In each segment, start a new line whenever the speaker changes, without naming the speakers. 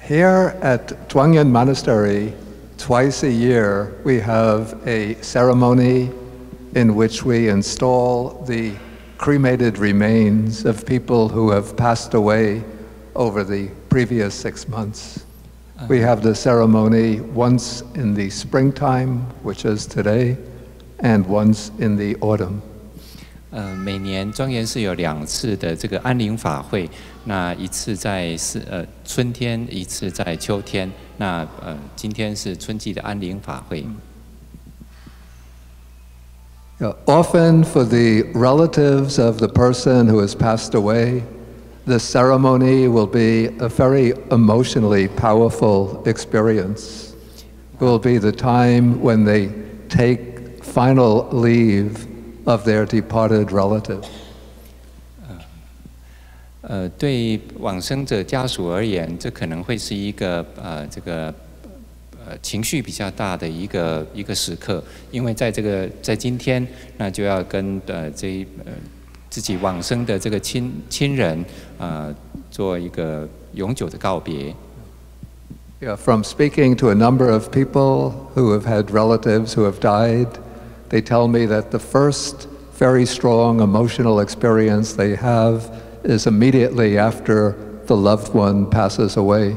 Here at Chuang Yen Monastery, twice a year, we have a ceremony in which we install the cremated remains of people who have passed away over the previous 6 months. We have the ceremony once in the springtime, which is today, and once in the autumn.
每年庄严寺有2次的这个安灵法会，那一次在春天，一次在秋天。那今天是春季的安灵法会。
Often for the relatives of the person who has passed away, the ceremony will be a very emotionally powerful experience. It will be the time when they take final leave of their departed relative.
对往生者家属而言，这可能会是一个情绪比较大的一个时刻，因为在今天，那就要跟自己往生的这个亲人做一个永久的告别。
Yeah, from speaking to a number of people who have had relatives who have died, they tell me that the first very strong emotional experience they have is immediately after the loved one passes away.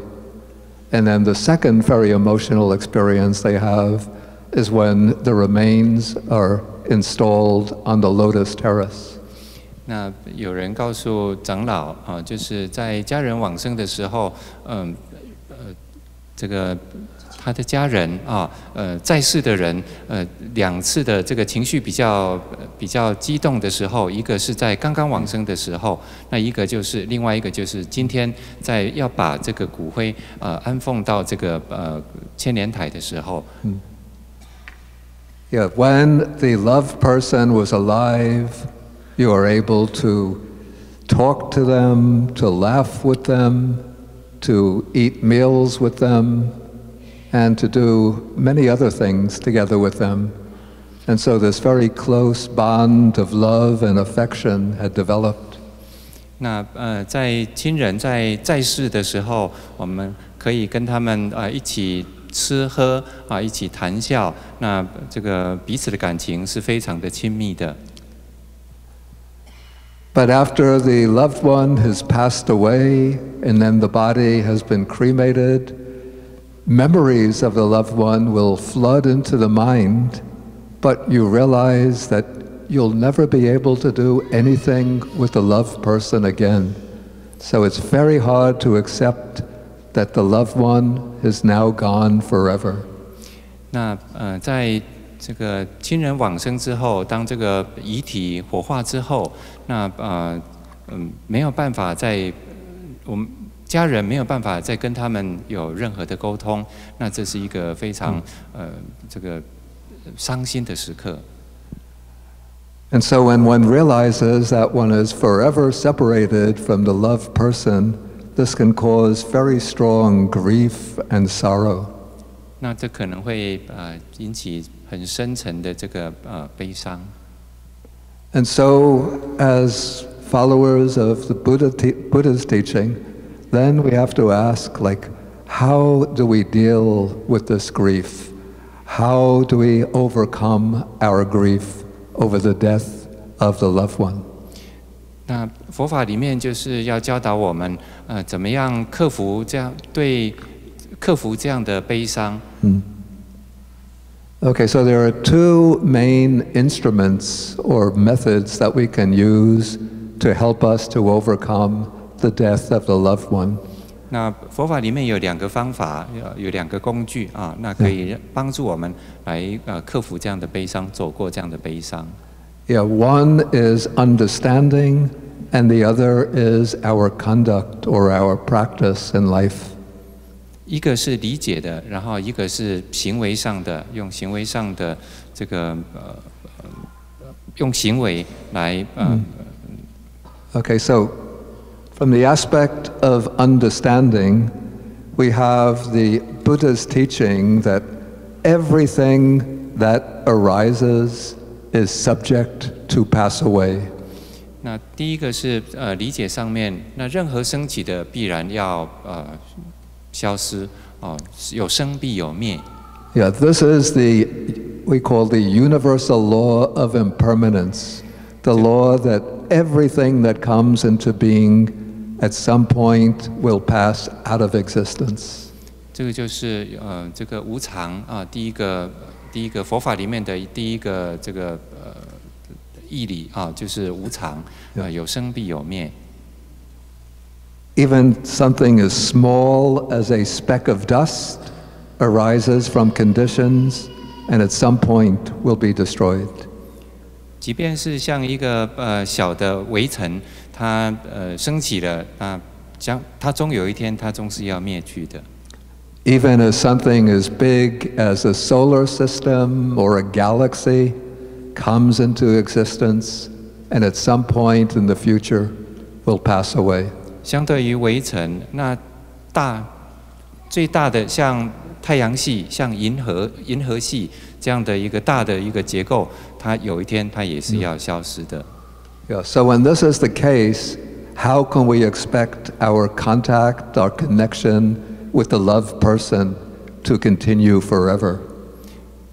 And then the second very emotional experience they have is when the remains are installed on the lotus terrace.
那有人告诉长老就是在家人往生的时候，这个他的家人在世的人2次的这个情绪比较激动的时候，一个是在刚刚往生的时候，那另外一个就是今天要把这个骨灰安放到这个千莲台的时候。
Yeah, when the loved person was alive, you are able to talk to them, to laugh with them, to eat meals with them, and to do many other things together with them. And so this very close bond of love and affection had developed.
那在亲人在世的时候，我们可以跟他们一起吃喝一起谈笑，那这个彼此的感情是非常的亲密的。
But after the loved one has passed away, and then the body has been cremated, memories of the loved one will flood into the mind, but you realize that you'll never be able to do anything with the loved person again. So it's very hard to accept that the loved one is now gone forever.
那在这个亲人往生之后，当这个遗体火化之后，那没有办法我们家人没有办法再跟他们有任何的沟通，那这是一个非常这个伤心的时刻。
And so when one realizes that one is forever separated from the loved person, this can cause very strong grief and sorrow.
那这可能会引起很深沉的这个悲伤。
And so, as followers of the Buddha's teaching, then we have to ask, like, how do we deal with this grief? How do we overcome our grief over the death of the loved one?
那佛法里面就是要教导我们，怎么样克服这样的悲伤。
Okay, so there are 2 main instruments or methods that we can use to help us to overcome the death of the loved one.
那佛法里面有2个方法，有2个工具那可以帮助我们来克服这样的悲伤，走过这样的悲伤。
Yeah, one is understanding, and the other is our conduct or our practice in life.
一个是理解的，然后一个是行为上的，用行为上的这个用行为来
Okay, so from the aspect of understanding, we have the Buddha's teaching that everything that arises is subject to pass away.
那第一个是理解上面，那任何升起的必然要消失，有生必有灭。
Yeah, this is we call the universal law of impermanence, the law that everything that comes into being at some point will pass out of existence.
这个就是这个无常啊，第一个佛法里面的第一个这个义理啊，就是无常，有生必有灭。
Even something as small as a speck of dust arises from conditions and at some point will be destroyed.
即便是像一个小的微尘，它升起了，它终有一天，它终是要灭去的。
Even as something as big as a solar system or a galaxy comes into existence and at some point in the future will pass away.
相对于微尘，那最大的像太阳系、像银河系这样的一个大的一个结构，它有一天它也是要消失的。
Yeah, so when this is the case, how can we expect our contact, our connection with the loved person to continue forever?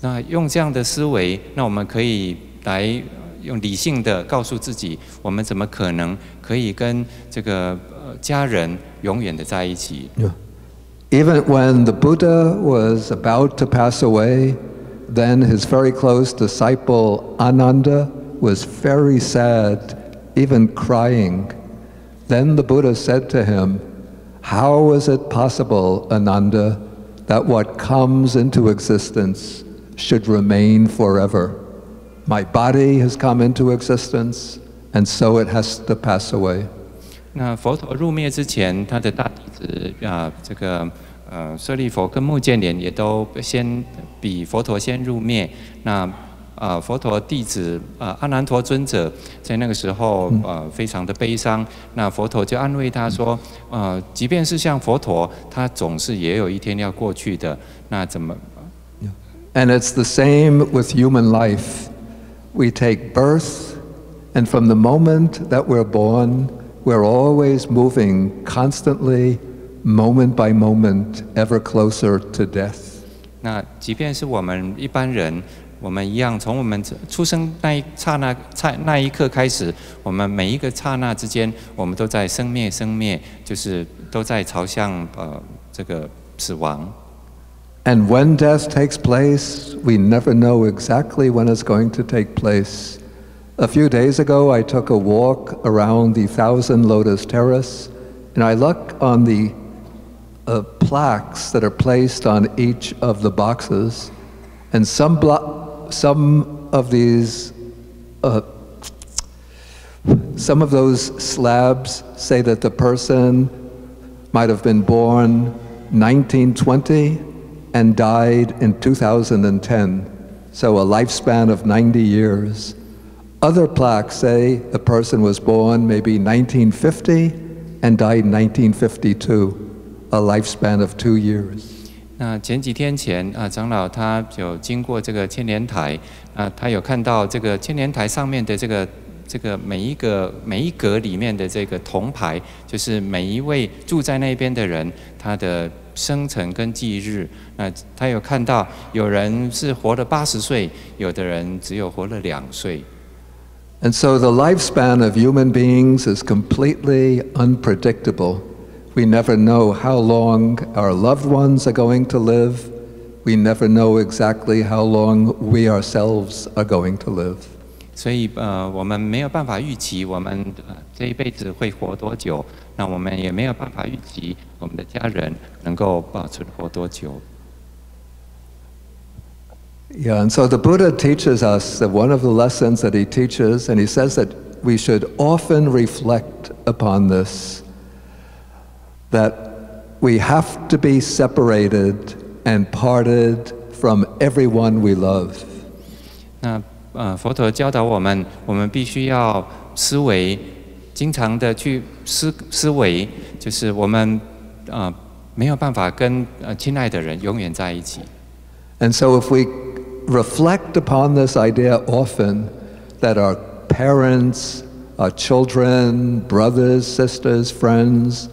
那用这样的思维，那我们可以来用理性的告诉自己，我们怎么可能可以跟这个家人永远的在一起？
Yeah. Even when the Buddha was about to pass away, then his very close disciple Ananda was very sad, even crying. Then the Buddha said to him, "How is it possible, Ananda, that what comes into existence should remain forever? My body has come into existence, and so it has to pass away."
那佛陀入灭之前，他的大弟子这个舍利弗跟目犍连也都先比佛陀先入灭。那佛陀弟子阿难陀尊者在那个时候非常的悲伤。那佛陀就安慰他说，即便是像佛陀，他总是也有一天要过去的。那怎么
And it's the same with human life. We take birth, and from the moment that we're born, we're always moving constantly, moment by moment, ever closer to death.
那即便是我们一般人，我们一样，从我们出生那一刻开始，我们每一个刹那之间，我们都在生灭，就是都在朝向这个死亡。
And when death takes place, we never know exactly when it's going to take place. A few days ago, I took a walk around the Thousand Lotus Terrace, and I look on the plaques that are placed on each of the boxes, and some of those slabs say that the person might have been born 1920 and died in 2010, so a lifespan of 90 years. Other plaques say the person was born maybe 1950 and died in 1952, a lifespan of 2 years.
那前几天前长老他有经过这个千年台，他有看到这个千年台上面的这个每一格里面的这个铜牌，就是每一位住在那边的人他的生辰跟忌日。那他有看到有人是活了80岁，有的人只有活了2岁。
And so the lifespan of human beings is completely unpredictable. We never know how long our loved ones are going to live. We never know exactly how long we ourselves are going to live.
所以我们没有办法预期我们这一辈子会活多久，那我们也没有办法预期我们的家人能够存活多久。
Yeah, and so the Buddha teaches us that one of the lessons that he teaches, and he says that we should often reflect upon this, that we have to be separated and parted from everyone we love.
那佛陀教导我们，我们必须要思维，经常的去思维，就是我们没有办法跟亲爱的人永远在一起。
And so if we reflect upon this idea often, that our parents, our children, brothers, sisters, friends,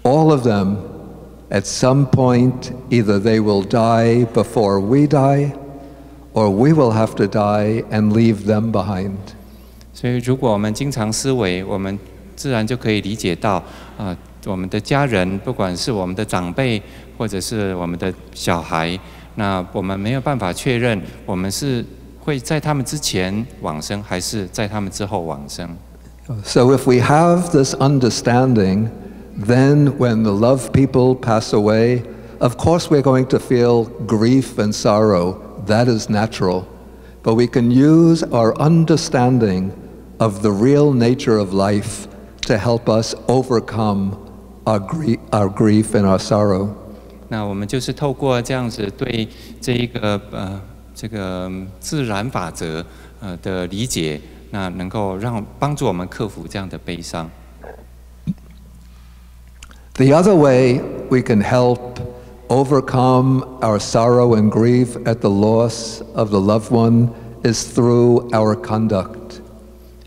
all of them, At some point, either they will die before we die, or we will have to die and leave them behind.
所以，如果我们经常思维，我们自然就可以理解到，我们的家人，不管是我们的长辈，或者是我们的小孩，那我们没有办法确认，我们是会在他们之前往生，还是在他们之后往生。
So if we have this understanding, then when the loved people pass away, of course we're going to feel grief and sorrow. That is natural. But we can use our understanding of the real nature of life to help us overcome our grief and our sorrow.
那我们就是透过这样子对这个自然法则的理解，那能够帮助我们克服这样的悲伤。
The other way we can help overcome our sorrow and grief at the loss of the loved one is through our conduct.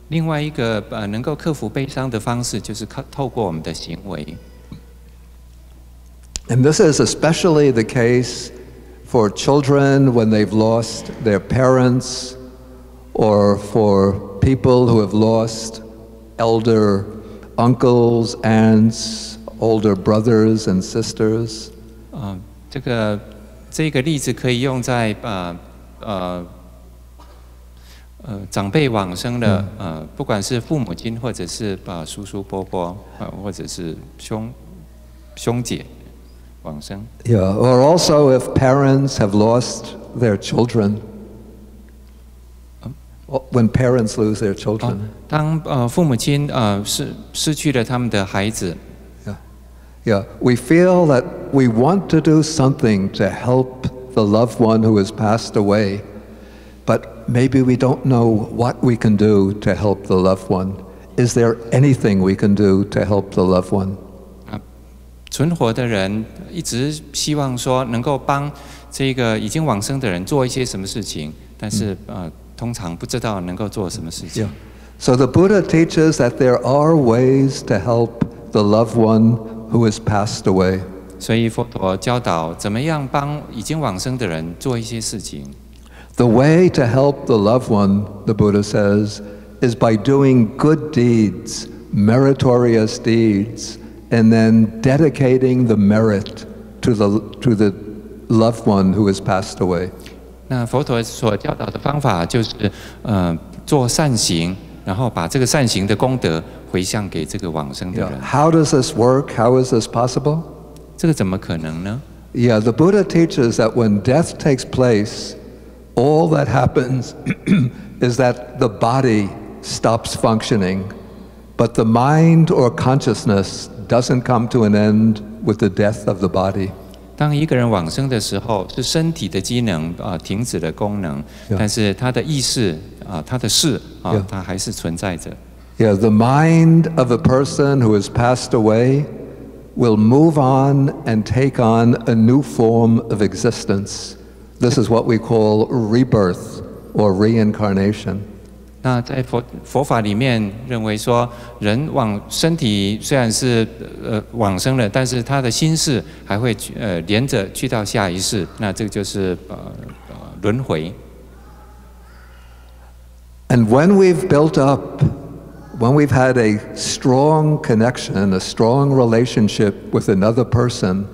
另外一个能够克服悲伤的方式，就是透过我们的行为。
And this is especially the case for children when they've lost their parents, or for people who have lost elder uncles, aunts, older brothers and sisters.
这个例子可以用在长辈往生的不管是父母亲，或者是叔叔伯伯，或者是兄姐往生。
Yeah, or also if parents have lost their children. When parents lose their children.
当父母亲失去了他们的孩子。
Yeah, we feel that we want to do something to help the loved one who has passed away, but maybe we don't know what we can do to help the loved one. Is there anything we can do to help the loved one?
存活的人一直希望说能够帮这个已经往生的人做一些什么事情，但是通常不知道能够做什么事情。
Yeah. So the Buddha teaches that there are ways to help the loved one who has passed away.
所以佛陀教导怎么样帮已经往生的人做一些事情。
The way to help the loved one, the Buddha says, is by doing good deeds, meritorious deeds, and then dedicating the merit to the loved one who has passed away.
那佛陀所教导的方法就是做善行，然后把这个善行的功德回向给这个往生的人。
How does this work? How is this possible?
这个怎么可能呢？
Yeah, the Buddha teaches that when death takes place, all that happens is that the body stops functioning, but the mind or consciousness doesn't come to an end with the death of the body.
当一个人往生的时候，是身体的机能停止了功能，但是他的意识他的事他还是存在着。
Yeah, the mind of a person who has passed away will move on and take on a new form of existence. This is what we call rebirth or reincarnation.
那在佛法里面认为说，人身体虽然是往生了，但是他的心事还会连着去到下一世，那这个就是轮回。
And when we've built up, when we've had a strong connection, a strong relationship with another person,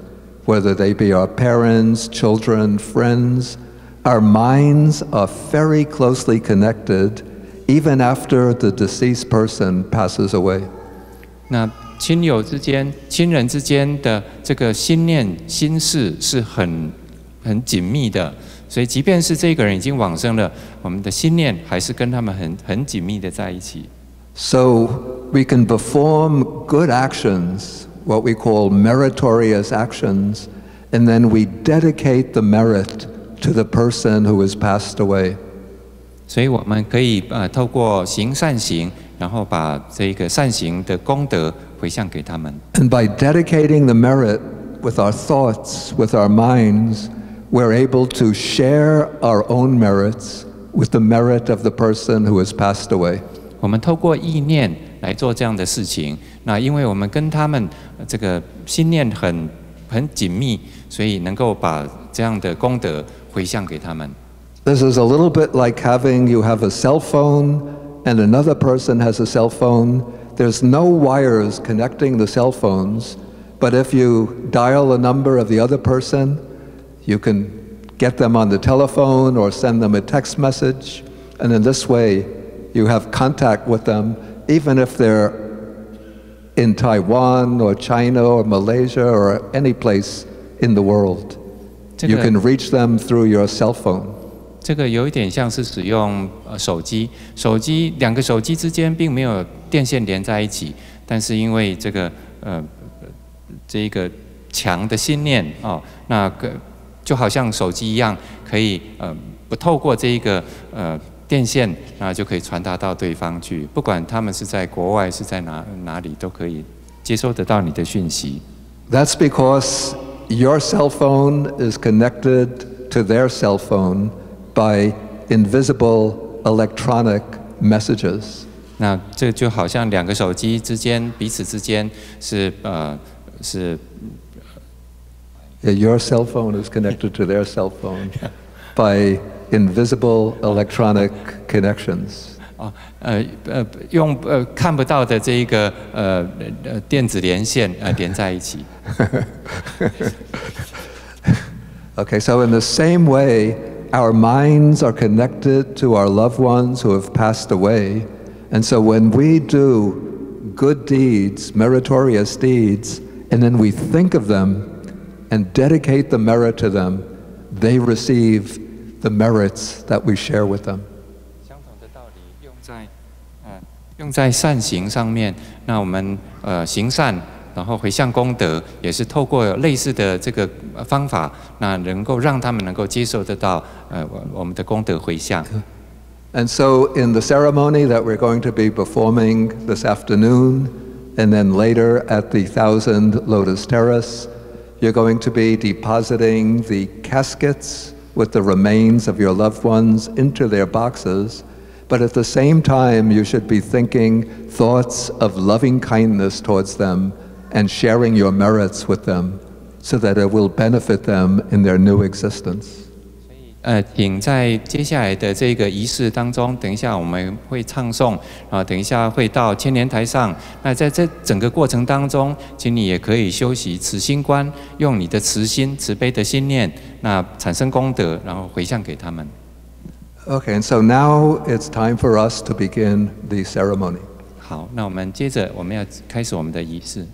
whether they be our parents, children, friends, our minds are very closely connected even after the deceased person passes away.
那亲人之间的这个心念心事是很紧密的，所以即便是这个人已经往生了，我们的心念还是跟他们很紧密的在一起。
So we can perform good actions, what we call meritorious actions, and then we dedicate the merit to the person who has passed away.
所以我们可以透过行善行，然后把这个善行的功德回向给他们。
And by dedicating the merit with our thoughts, with our minds, we're able to share our own merits with the merit of the person who has passed away.
我们透过意念来做这样的事情，那因为我们跟他们这个心念很紧密，所以能够把这样的功德回向给他们。
This is a little bit like you have a cell phone and another person has a cell phone. There's no wires connecting the cell phones, but if you dial a number of the other person, you can get them on the telephone or send them a text message, and in this way you have contact with them, even if they're in Taiwan or China or Malaysia or any place in the world. You can reach them through your cell phone.
这个有一点像是使用手机，两个手机之间并没有电线连在一起，但是因为这个强的心念哦，那个就好像手机一样，可以不透过这一个电线，那就可以传达到对方去，不管他们是在国外是在哪里，都可以接收得到你的讯息。
That's because your cell phone is connected to their cell phone by invisible electronic messages.
那这就好像两个手机彼此之间是
Your cell phone is connected to their cell phone by invisible electronic connections.
用看不到的这一个电子连线连在一起。
Okay, so in the same way, our minds are connected to our loved ones who have passed away, and so when we do good deeds, meritorious deeds, and then we think of them and dedicate the merit to them, they receive the merits that we share with them.
相同的道理用在善行上面，那我们行善，然后回向功德，也是透过类似的这个方法，那能够让他们能够接受得到我们的功德回向。
And so in the ceremony that we're going to be performing this afternoon, and then later at the 1000 Lotus Terrace, you're going to be depositing the caskets with the remains of your loved ones into their boxes, but at the same time you should be thinking thoughts of loving kindness towards them and sharing your merits with them so that it will benefit them in their new existence.
请在接下来的这个仪式当中，等一下我们会唱诵，等一下会到千年台上。那在这整个过程当中，请你也可以修习慈心观，用你的慈心、慈悲的心念，那产生功德，然后回向给他们。
Okay, and so now it's time for us to begin the ceremony.
好，那我们接着我们要开始我们的仪式。